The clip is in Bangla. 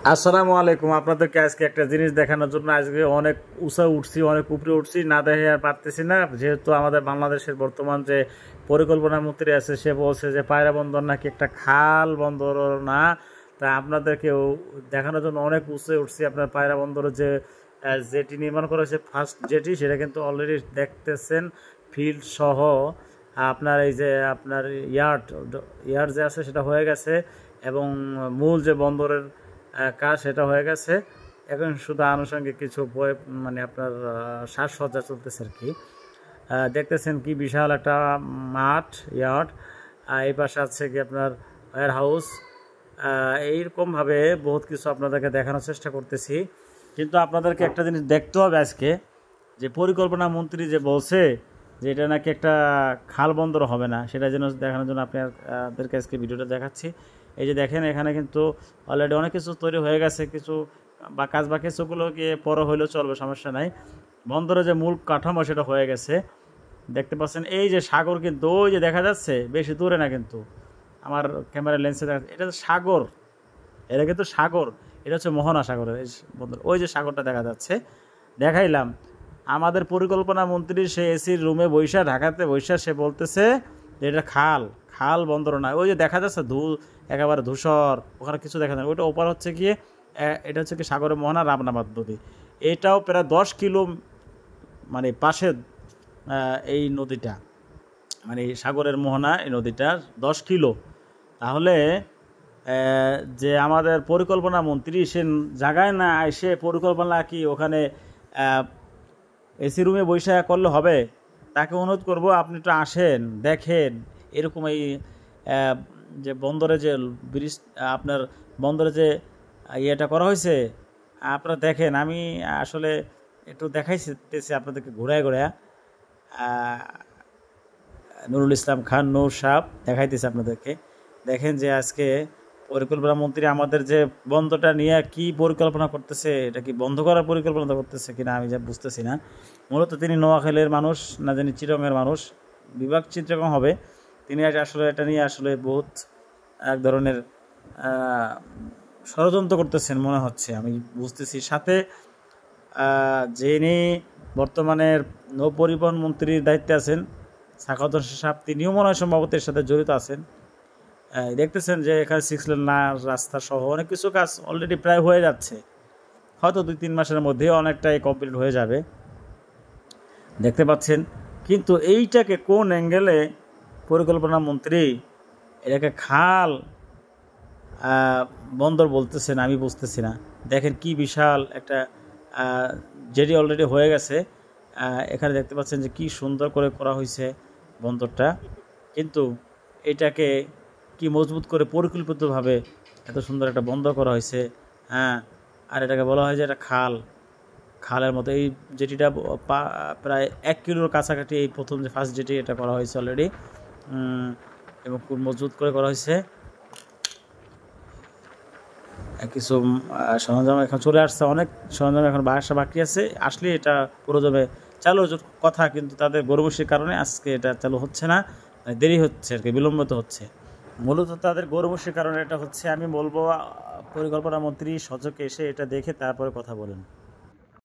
আসসালামু আলাইকুম। আপনাদেরকে আজকে একটা জিনিস দেখানোর জন্য আজকে অনেক উঁচা উঠছি, অনেক উপরে উঠছি, না দেখে আর পারতেছি না। যেহেতু আমাদের বাংলাদেশের বর্তমান যে পরিকল্পনা মন্ত্রী আছে, সে বলছে যে পায়রা বন্দর নাকি একটা খাল বন্দর না। তা আপনাদেরকেও দেখানোর জন্য অনেক উঁচে উঠছি। আপনার পায়রা বন্দরের যে জেটি নির্মাণ করা হয়েছে, ফার্স্ট জেটি, সেটা কিন্তু অলরেডি দেখতেছেন ফিল্ড সহ। আপনার এই যে আপনার ইয়ার্ড ইয়ার্ড যে আছে সেটা হয়ে গেছে, এবং মূল যে বন্দরের কাজ সেটা হয়ে গেছে। এখন শুধু আনুষঙ্গিক কিছু মানে আপনার সাজসজ্জা চলতেছে আর কি। দেখতেছেন কি বিশাল একটা মাঠ, ইয়ার্ড। এই পাশে আছে কি আপনার ওয়্যার হাউস। এইরকমভাবে বহুত কিছু আপনাদেরকে দেখানোর চেষ্টা করতেছি, কিন্তু আপনাদেরকে একটা জিনিস দেখতে হবে আজকে, যে পরিকল্পনা মন্ত্রী যে বলছে যে এটা নাকি একটা খাল বন্দর হবে না, সেটা যেন দেখানোর জন্য আপনাদেরকে আজকে ভিডিওটা দেখাচ্ছি। এই যে দেখেন, এখানে কিন্তু অলরেডি অনেক কিছু তৈরি হয়ে গেছে, কিছু বা কাজ বাকি কিছুগুলোকে পরে হইলেও চলবে, সমস্যা নাই। বন্দরের যে মূল কাঠামো সেটা হয়ে গেছে, দেখতে পাচ্ছেন। এই যে সাগর কিন্তু ওই যে দেখা যাচ্ছে, বেশি দূরে না কিন্তু, আমার ক্যামেরার লেন্সে দেখা যাচ্ছে, এটা সাগর, এটা কিন্তু সাগর। এটা হচ্ছে মোহনা সাগরের এই বন্দর। ওই যে সাগরটা দেখা যাচ্ছে, দেখাইলাম। আমাদের পরিকল্পনা মন্ত্রী সে এসির রুমে বৈশা, ঢাকাতে বৈশা, সে বলতেছে যে এটা খাল, খাল বন্দর না। ওই যে দেখা যাচ্ছে একেবারে ধূসর, ওখানে কিছু দেখা যায়। ওইটা ওপার হচ্ছে গিয়ে, এটা হচ্ছে কি সাগরের মোহনা রামনাবাদ নদী। এটাও প্রায় 10 কিলো মানে পাশে এই নদীটা, মানে সাগরের মোহনা এই নদীটা 10 কিলো। তাহলে যে আমাদের পরিকল্পনা মন্ত্রী সে জায়গায় না এসে পরিকল্পনা কি ওখানে এসি রুমে বৈশা করলে হবে? তাকে অনুরোধ করব, আপনি একটু আসেন, দেখেন। এরকম এই যে বন্দরে যে ব্রিজ, আপনার বন্দরে যে ইয়েটা করা হয়েছে, আপনারা দেখেন। আমি আসলে একটু দেখাইতেছি আপনাদেরকে ঘোরায় ঘোরায়। নুরুল ইসলাম খান নূর সাহেব দেখাইতেছে আপনাদেরকে। দেখেন যে আজকে পরিকল্পনা মন্ত্রী আমাদের যে বন্ধটা নিয়ে কি পরিকল্পনা করতেছে, এটা কি বন্ধ করার পরিকল্পনা করতেছে কিনা আমি যা বুঝতেছি না। মূলত তিনি নোয়াখালীর মানুষ, না জানি চিরঙের মানুষ, বিভাগ চিত্রকম হবে। তিনি আসলে এটা নিয়ে আসলে বহুত এক ধরনের ষড়যন্ত্র করতেছেন মনে হচ্ছে, আমি বুঝতেছি। সাথে যিনি বর্তমানের নৌ পরিবহন মন্ত্রীর দায়িত্বে আছেন, সাখাওয়াত হোসেন সাহেব, তিনিও মনে হয় সম্ভবত এর সাথে জড়িত আছেন। দেখতেছেন যে এখানে 6 লেন রাস্তা সহ অনেক কিছু কাজ অলরেডি প্রায় হয়ে যাচ্ছে, হয়তো 2-3 মাসের মধ্যে অনেকটাই কমপ্লিট হয়ে যাবে, দেখতে পাচ্ছেন। কিন্তু এইটাকে কোন অ্যাঙ্গেলে পরিকল্পনা মন্ত্রী এটাকে খাল বন্দর বলতেছেন আমি বুঝতেছি না। দেখেন কি বিশাল একটা যেটি অলরেডি হয়ে গেছে। এখানে দেখতে পাচ্ছেন যে কি সুন্দর করে করা হয়েছে বন্দরটা, কিন্তু এটাকে কি মজবুত করে পরিকল্পিতভাবে এত সুন্দর একটা বন্দর করা হয়েছে। আর এটাকে বলা হয় যে এটা খাল, খালের মতো। এই জেটিটা প্রায় 1 কিলোর কাছাকাছি, এই প্রথম যে ফার্স্ট জেটি এটা করা হয়েছে অলরেডি, এবং খুব মজবুত করে করা হয়েছে। কিছু সরঞ্জাম এখন চলে আসছে, অনেক সরঞ্জাম এখন বাসা বাকি আছে, আসলে এটা পুরোদমে চালু কথা। কিন্তু তাদের গৌরবশীর কারণে আজকে এটা চালু হচ্ছে না, দেরি হচ্ছে আর কি, বিলম্বিত হচ্ছে। মূলত তাদের গৌরবশীর কারণে এটা হচ্ছে। আমি বলবো পরিকল্পনা মন্ত্রী সচকে এসে এটা দেখে তারপরে কথা বলেন।